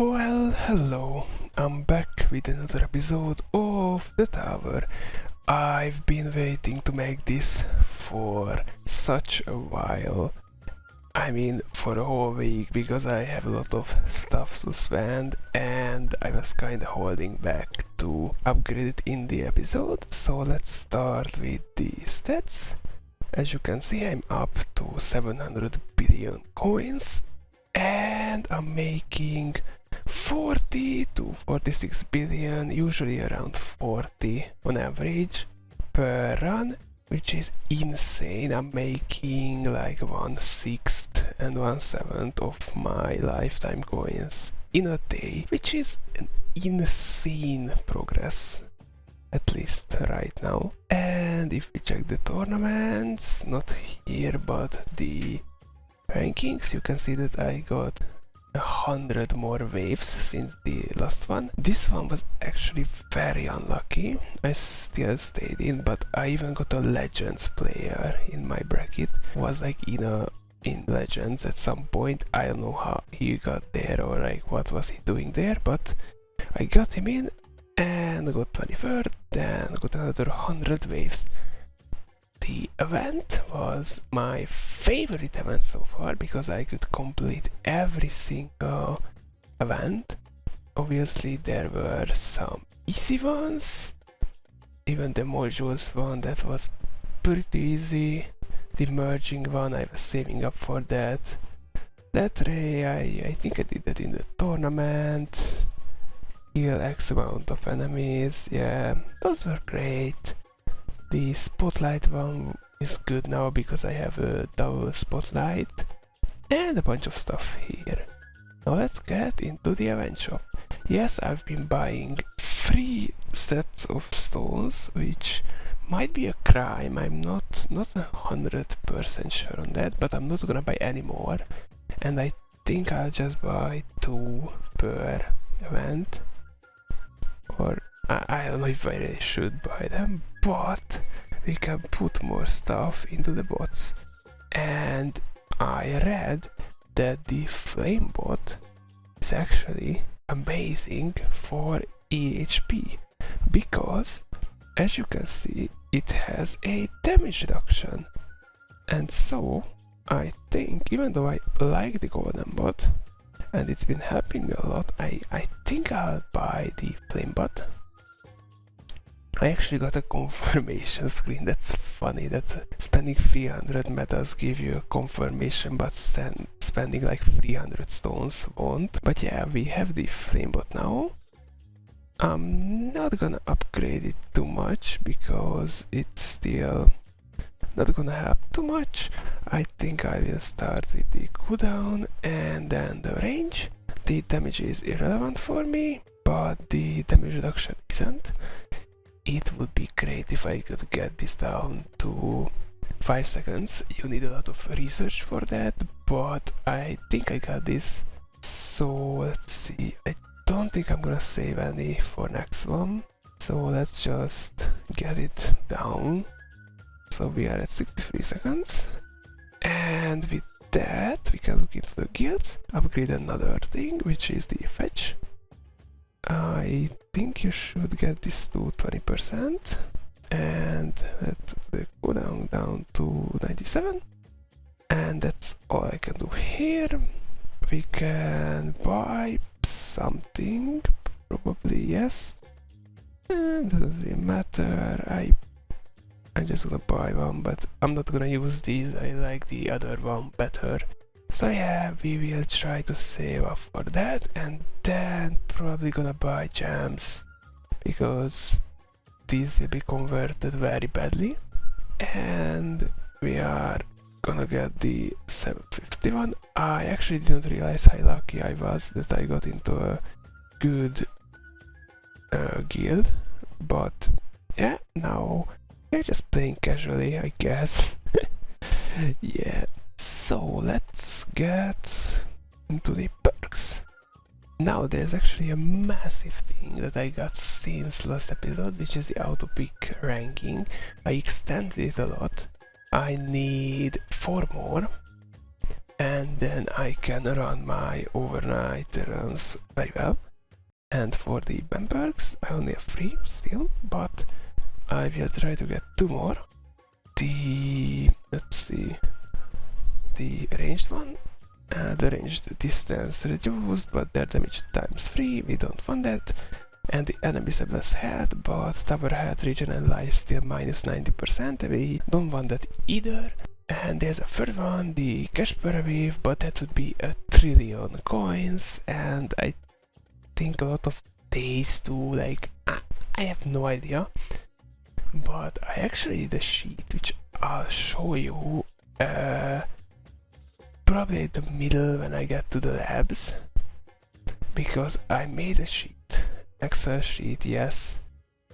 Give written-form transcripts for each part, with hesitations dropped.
Well, hello, I'm back with another episode of The Tower. I've been waiting to make this for such a while. I mean, for a whole week, because I have a lot of stuff to spend and I was kinda holding back to upgrade it in the episode. So let's start with the stats. As you can see, I'm up to 700 billion coins and I'm making 40 to 46 billion, usually around 40 on average per run, which is insane. I'm making like 1/6 and 1/7 of my lifetime coins in a day, which is an insane progress, at least right now. And if we check the tournaments, not here but the rankings, you can see that I got 100 more waves since the last one. This one was actually very unlucky. I still stayed in, but I even got a Legends player in my bracket. Was like in Legends at some point. I don't know how he got there or like what was he doing there, but I got him in and I got 23rd and got another 100 waves. The event was my favorite event so far because I could complete every single event. Obviously there were some easy ones, even the modules one that was pretty easy. The merging one, I was saving up for that. That ray, I think I did that in the tournament. Kill X amount of enemies, yeah, those were great. The spotlight one is good now because I have a double spotlight and a bunch of stuff here. Now let's get into the event shop. Yes, I've been buying 3 sets of stones, which might be a crime. I'm not 100% sure on that, but I'm not gonna buy any more. And I think I'll just buy 2 per event. Or I don't know if I really should buy them, but we can put more stuff into the bots. And I read that the flame bot is actually amazing for EHP because, as you can see, it has a damage reduction. And so I think, even though I like the golden bot and it's been helping me a lot, I think I'll buy the flame bot. I actually got a confirmation screen. That's funny that spending 300 metals give you a confirmation, but spending like 300 stones won't. But yeah, we have the flamebot now. I'm not gonna upgrade it too much because it's still not gonna help too much. I think I will start with the cooldown and then the range. The damage is irrelevant for me, but the damage reduction isn't. It would be great if I could get this down to 5 seconds. You need a lot of research for that, but I think I got this. So let's see. I don't think I'm gonna save any for next one. So let's just get it down. So we are at 63 seconds. And with that, we can look into the guilds, upgrade another thing, which is the fetch. I think you should get this to 20% and let the cooldown down to 97, and that's all I can do here. We can buy something, probably, yes, and doesn't really matter. I'm just gonna buy one, but I'm not gonna use these. I like the other one better. So yeah, we will try to save up for that and then probably gonna buy gems because these will be converted very badly. And we are gonna get the 751. I actually didn't realize how lucky I was that I got into a good guild, but yeah, now we're just playing casually, I guess. Yeah. So let's get into the perks. Now there's actually a massive thing that I got since last episode, which is the auto pick ranking. I extended it a lot. I need 4 more and then I can run my overnight runs very well. And for the Bambergs, I only have 3 still, but I will try to get 2 more. Let's see, the ranged one, the ranged distance reduced, but their damage times 3, we don't want that. And the enemies have less health, but tower health, regen and life still minus 90%, we don't want that either. And there's a third one, the cash per wave, but that would be 1,000,000,000,000 coins, and I think a lot of days too, like, I have no idea. But I actually did a sheet, which I'll show you probably at the middle when I get to the labs, because I made a sheet, Excel sheet, yes.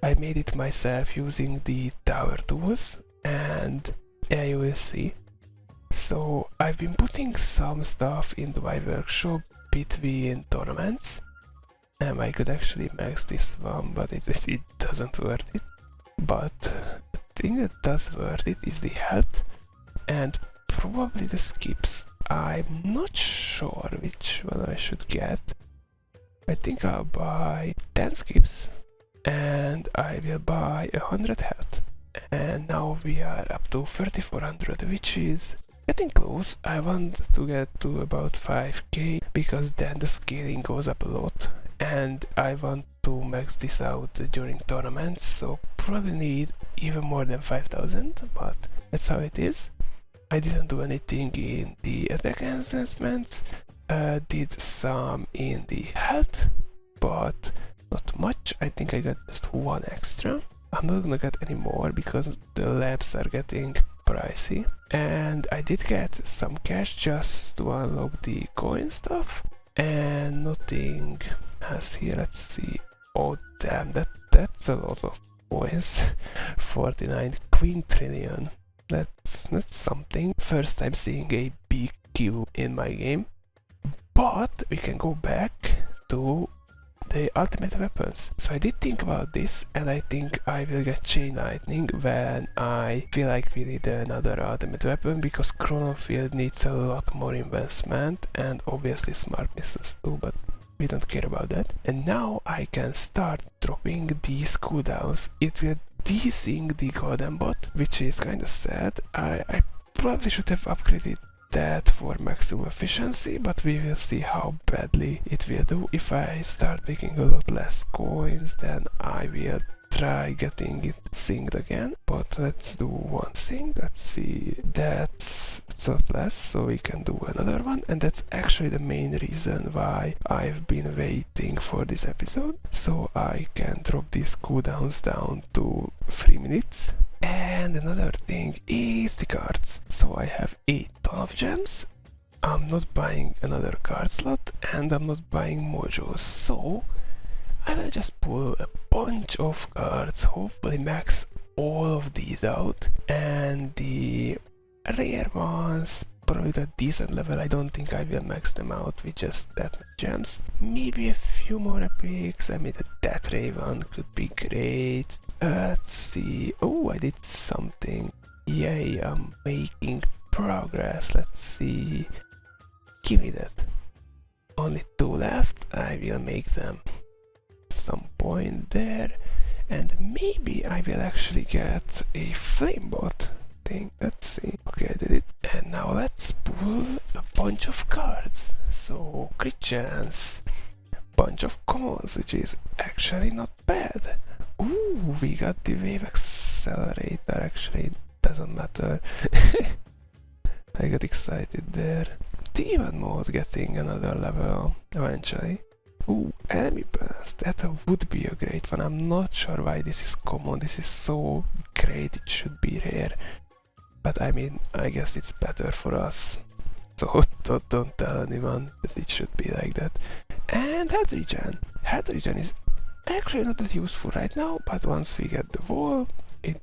I made it myself using the tower tools, and yeah, you will see. So I've been putting some stuff into my workshop between tournaments. I could actually max this one, but it doesn't worth it. But the thing that does worth it is the health and probably the skips. I'm not sure which one I should get. I think I'll buy 10 skips and I will buy 100 health. And now we are up to 3400, which is getting close. I want to get to about 5k because then the scaling goes up a lot, and I want to max this out during tournaments, so probably need even more than 5000, but that's how it is. I didn't do anything in the attack enhancements, did some in the health, but not much. I think I got just 1 extra. I'm not gonna get any more because the labs are getting pricey. And I did get some cash just to unlock the coin stuff, and nothing else here. Let's see. Oh damn, that's a lot of coins. 49 quintillion. That's something. First time seeing a big Q in my game. But we can go back to the ultimate weapons. So I did think about this, and I think I will get Chain Lightning when I feel like we need another ultimate weapon, because Chrono Field needs a lot more investment, and obviously Smart Missiles too, but we don't care about that. And now I can start dropping these cooldowns. It will desync the Golden Bot, which is kinda sad. I probably should have upgraded that for maximum efficiency, but we will see how badly it will do. If I start making a lot less coins, then I will try getting it synced again. But let's do one sync. Let's see, that's not less, so we can do another one, and that's actually the main reason why I've been waiting for this episode, so I can drop these cooldowns down to 3 minutes. And another thing is the cards. So I have a ton of gems. I'm not buying another card slot, and I'm not buying mojos, so I will just pull a bunch of cards, hopefully max all of these out, and the rare ones probably at a decent level. I don't think I will max them out with just that many gems. Maybe a few more epics. I mean, the Death Ray one could be great. Let's see. Oh, I did something. Yay, I'm making progress. Let's see. Give me that. Only 2 left. I will make them some point there. And maybe I will actually get a Flamebot thing. Let's see. Okay, I did it. And now let's pull a bunch of cards. So, crit chance. Bunch of commons, which is actually not bad. Ooh, we got the wave accelerator. Actually, it doesn't matter. I got excited there. Demon mode getting another level eventually. Ooh, enemy balance. That would be a great one. I'm not sure why this is common. This is so great. It should be rare. But I mean, I guess it's better for us. So don't tell anyone that it should be like that. And health regen. Health regen is actually not that useful right now, but once we get the wall, it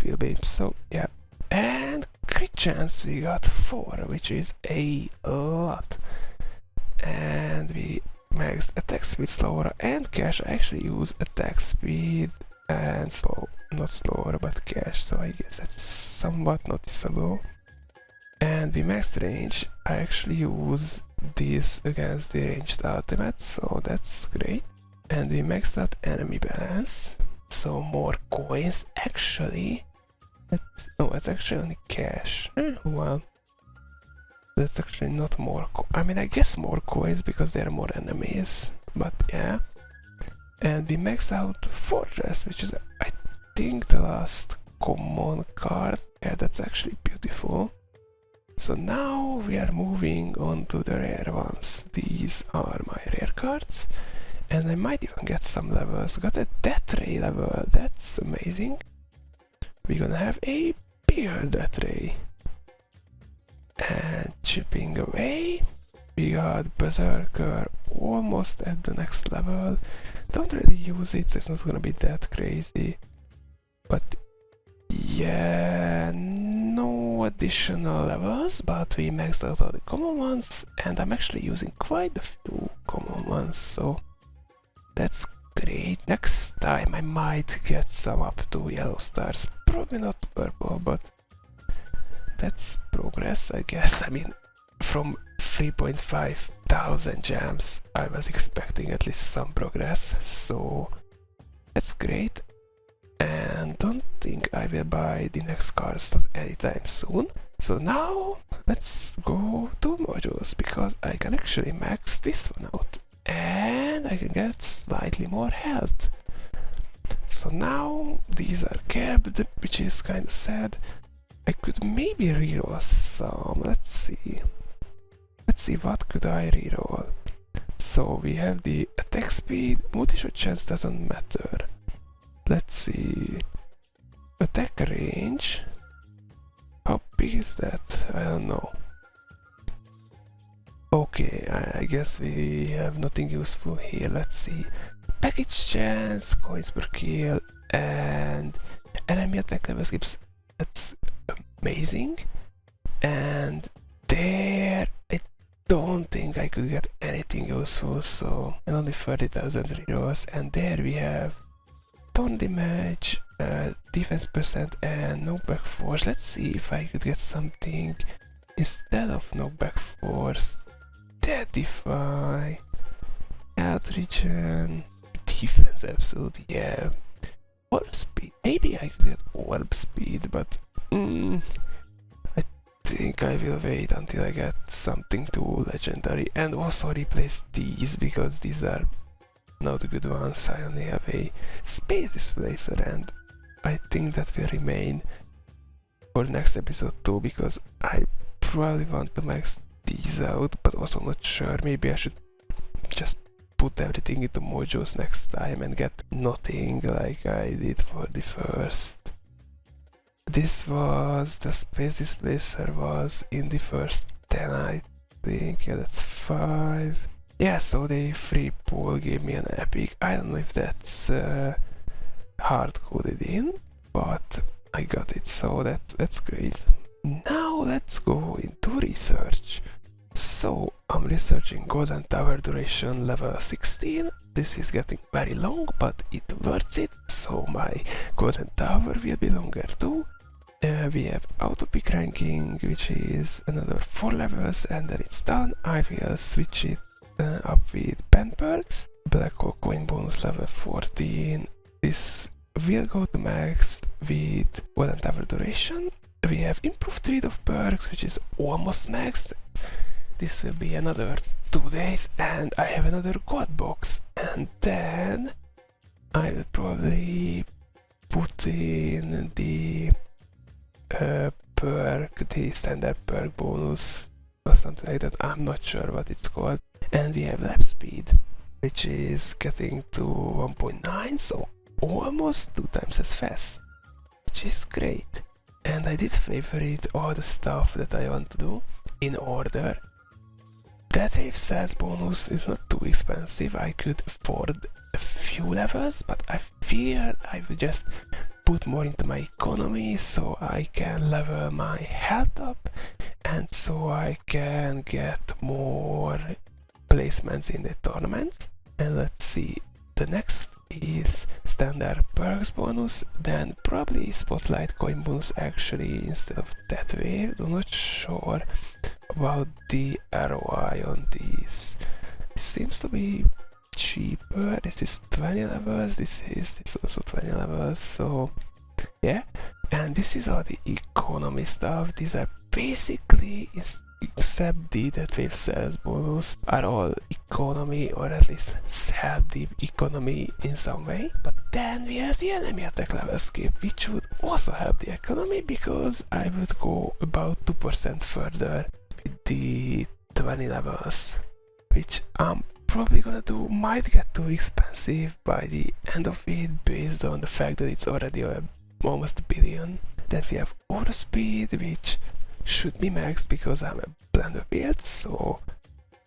will be. So yeah. And crit chance we got 4, which is a lot. And we maxed attack speed slower and cash. I actually use attack speed and slow, not slower but cash, so I guess that's somewhat noticeable. And the max range, I actually use this against the ranged ultimate, so that's great. And we maxed out enemy balance, so more coins actually. It's actually only cash. Well, that's actually not more I mean, I guess more coins because there are more enemies, but yeah. And we maxed out Fortress, which is, I think, the last common card. Yeah, that's actually beautiful. So now we are moving on to the rare ones. These are my rare cards. And I might even get some levels. Got a Death Ray level, that's amazing. We're gonna have a bigger Death Ray. And chipping away, we got Berserker almost at the next level. Don't really use it, so it's not gonna be that crazy. But yeah, no additional levels, but we maxed out all the common ones, and I'm actually using quite a few common ones, so that's great. Next time I might get some up to yellow stars, probably not purple, but that's progress, I guess. I mean, from 3.5 thousand gems, I was expecting at least some progress, so that's great. And don't think I will buy the next cards not anytime soon. So now let's go to modules, because I can actually max this one out and I can get slightly more health. So now these are capped, which is kind of sad. I could maybe reroll some. Let's see what could I reroll. So we have the attack speed, multi-shot chance doesn't matter. Let's see, attack range, how big is that? I don't know. Okay, I guess we have nothing useful here. Let's see, package chance, coins per kill, and enemy attack level skips. That's amazing. And there, I don't think I could get anything useful, so, and only 30,000 rerolls. And there we have ton damage, defense percent, and knockback force. Let's see if I could get something instead of knockback force. Deadify, health regen, defense absolute, yeah. Orb speed, maybe I could get orb speed, but I think I will wait until I get something too legendary, and also replace these, because these are not good ones. I only have a space displacer, and I think that will remain for the next episode too, because I probably want to max these out, but also not sure. Maybe I should just put everything into modules next time and get nothing like I did for the first. This was, the space displacer was in the first 10, I think. Yeah, that's 5. Yeah, so the free pool gave me an epic. I don't know if that's hard coded in, but I got it, so that's great. Now let's go into research. So I'm researching Golden Tower duration level 16. This is getting very long, but it worth it, so my Golden Tower will be longer too. We have auto pick ranking, which is another 4 levels, and then it's done. I will switch it up with pen perks. Black hole coin bonus level 14. This will go to max with Golden Tower duration. We have improved read of perks, which is almost maxed. This will be another 2 days, and I have another god box, and then I will probably put in the perk, the standard perk bonus or something like that. I'm not sure what it's called. And we have lap speed, which is getting to 1.9, so almost 2 times as fast, which is great. And I did favorite all the stuff that I want to do in order. That wave sales bonus is not too expensive. I could afford a few levels, but I fear I will just put more into my economy so I can level my health up, and so I can get more placements in the tournaments. And let's see, the next this standard perks bonus, then probably spotlight coin bonus actually instead of that wave. I'm not sure about the ROI on these. This seems to be cheaper. This is 20 levels, this is also 20 levels, so yeah. And this is all the economy stuff. These are basically, except the that wave sales bonus, are all economy, or at least help the economy in some way. But then we have the enemy attack level skip, which would also help the economy, because I would go about 2% further with the 20 levels, which I'm probably gonna do. Might get too expensive by the end of it based on the fact that it's already almost a billion. Then we have auto speed, which should be maxed because I'm a blender build, so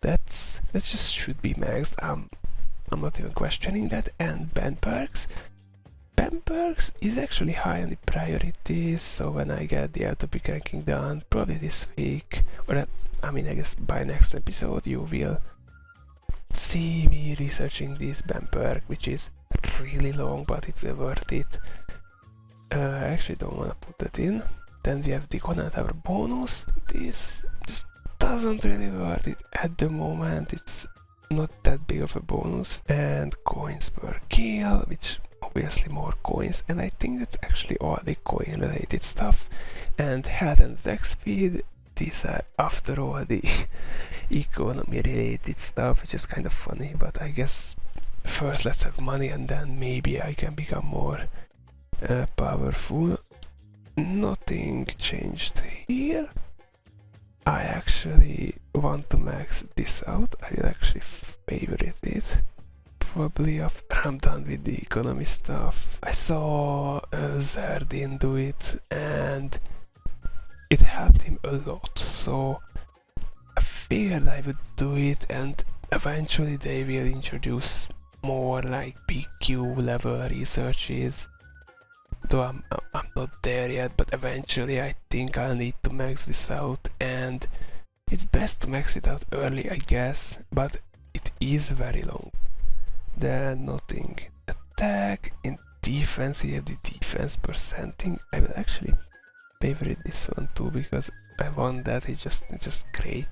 that's just should be maxed. I'm not even questioning that. And band perks. Band perks is actually high on the priorities, so when I get the auto pick ranking done, probably this week, or I mean I guess by next episode, you will see me researching this band perk, which is really long, but it will worth it. I actually don't want to put that in. Then we have the Conan Tower bonus. This just doesn't really worth it at the moment. It's not that big of a bonus. And coins per kill, which obviously more coins. And I think that's actually all the coin related stuff. And health and attack speed. These are after all the economy related stuff, which is kind of funny. But I guess first let's have money and then maybe I can become more powerful. Nothing changed here. I actually want to max this out. I will actually favorite it. Probably after I'm done with the economy stuff. I saw Zerdin do it and it helped him a lot. So I figured I would do it, and eventually they will introduce more like PQ level researches. Though I'm not there yet, but eventually I think I'll need to max this out, and it's best to max it out early, I guess, but it is very long. Then nothing. Attack. In defense, we have the defense percenting. I will actually favorite this one too, because I want that. It's just great.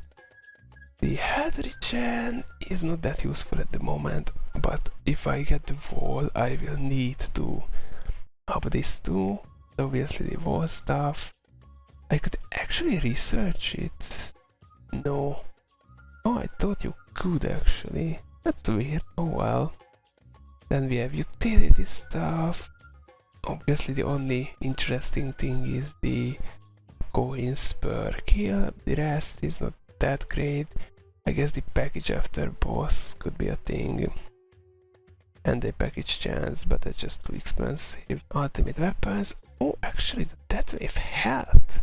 The head regen is not that useful at the moment, but if I get the wall, I will need to up this too. Obviously the wall stuff. I could actually research it. No. Oh, I thought you could actually. That's weird. Oh well. Then we have utility stuff. Obviously the only interesting thing is the coins per kill. The rest is not that great. I guess the package after boss could be a thing. And the package chance, but that's just too expensive. Ultimate weapons. Oh, actually that wave health.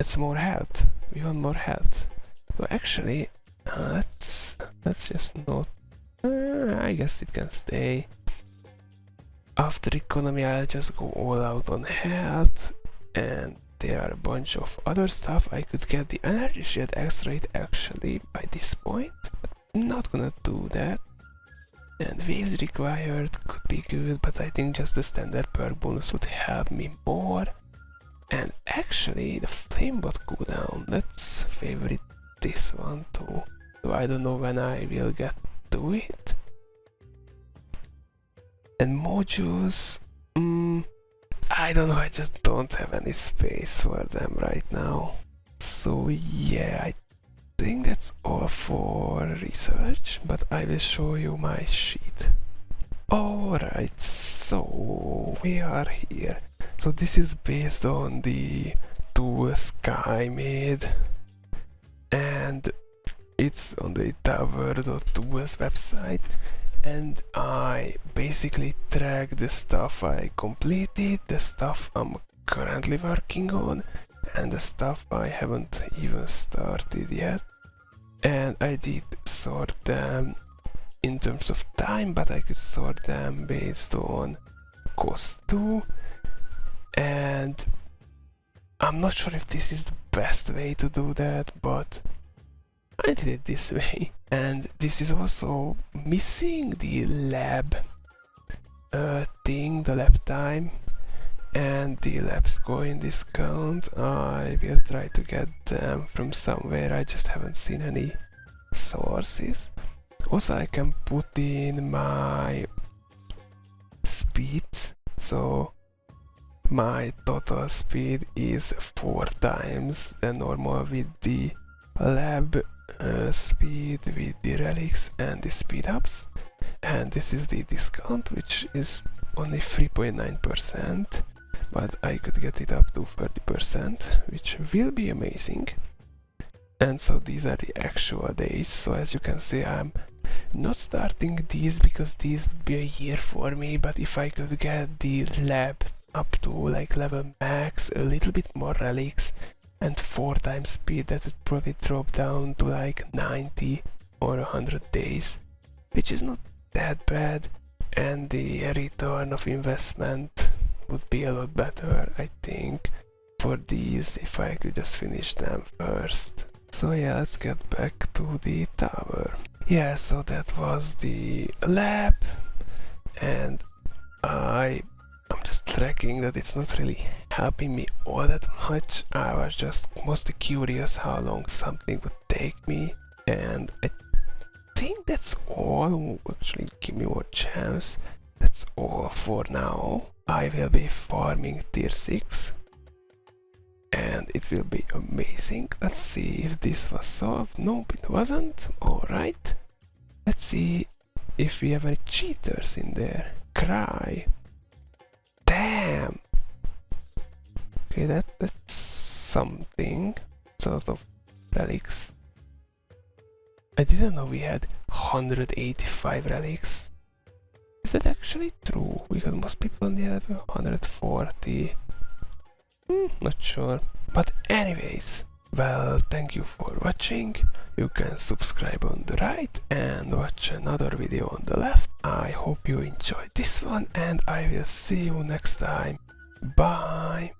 It's more health. We want more health. So actually, let's just not. I guess it can stay. After economy, I'll just go all out on health, and there are a bunch of other stuff. I could get the energy shield extra rate actually by this point, but I'm not gonna do that. And waves required could be good, but I think just the standard perk bonus would help me more. And actually the flamebot cooldown, let's favorite this one too. So I don't know when I will get to it. And modules, I don't know, I just don't have any space for them right now. So yeah, I think that's all for research, but I will show you my sheet. Alright, so we are here. So this is based on the tools Sky made, and it's on the tower.tools website, and I basically track the stuff I completed, the stuff I'm currently working on, and the stuff I haven't even started yet. And I did sort them in terms of time, but I could sort them based on cost too. And I'm not sure if this is the best way to do that, but I did it this way. And this is also missing the lab thing, the lab time, and the lab scoring discount. I will try to get them from somewhere, I just haven't seen any sources. Also, I can put in my speeds, so my total speed is 4 times the normal with the lab speed, with the relics and the speed ups, and this is the discount, which is only 3.9%, but I could get it up to 30%, which will be amazing. And so these are the actual days. So as you can see, I'm not starting these because these would be a year for me, but if I could get the lab up to like level max, a little bit more relics and 4 times speed, that would probably drop down to like 90 or 100 days, which is not that bad, and the return of investment would be a lot better, I think, for these if I could just finish them first. So yeah, let's get back to the tower. Yeah, so that was the lab, and I'm just tracking that it's not really helping me all that much. I was just mostly curious how long something would take me, and I think that's all. Actually, give me more chance. That's all for now. I will be farming tier 6, and it will be amazing. Let's see if this was solved. Nope, it wasn't. Alright. Let's see if we have any cheaters in there. Cry. Damn! Okay, that's something. Sort of relics. I didn't know we had 185 relics. Is that actually true? Because most people only have 140. Not sure. But anyways, well, thank you for watching. You can subscribe on the right and watch another video on the left. I hope you enjoyed this one, and I will see you next time. Bye!